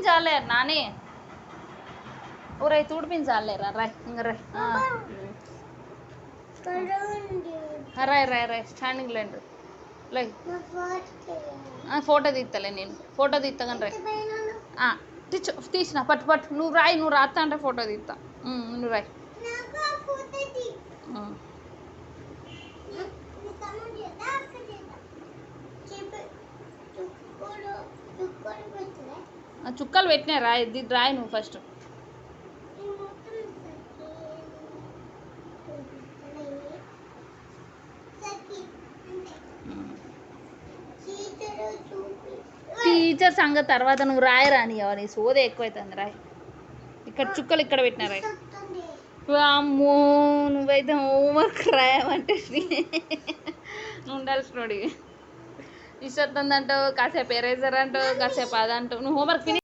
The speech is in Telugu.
తుడిపించాలే నాని ఊరై తుడిపించాలేరా రాయ్ ఇంక రాయ్ రాయ్ రాయ్ రాయ్ స్టాండింగ్ లేండి లై ఫోటో తీస్తలే నేను ఫోటో తీస్తాను రాయ్ తీసిన పట్టు పట్టు నువ్వు రాయి నువ్వు రాస్తా అంటే ఫోటో తీస్తా నువ్వు రాయ్ చుక్కలు పెట్టినా రాయి రాయి నువ్వు ఫస్ట్ టీచర్ సంగతి తర్వాత నువ్వు రాయరాని నీ సోదే ఎక్కువైతుంది రాయ్ ఇక్కడ చుక్కలు ఇక్కడ పెట్టినా రాయ్ అమ్మో నువ్వైతే హోంవర్క్ రాయమంటే నువ్వు ఉండాల్సినోడి ఇష్టొస్తుందంటావు కాసేపు ఎరేజర్ అంటావు కాసేపు అదంటావు నువ్వు హోంవర్క్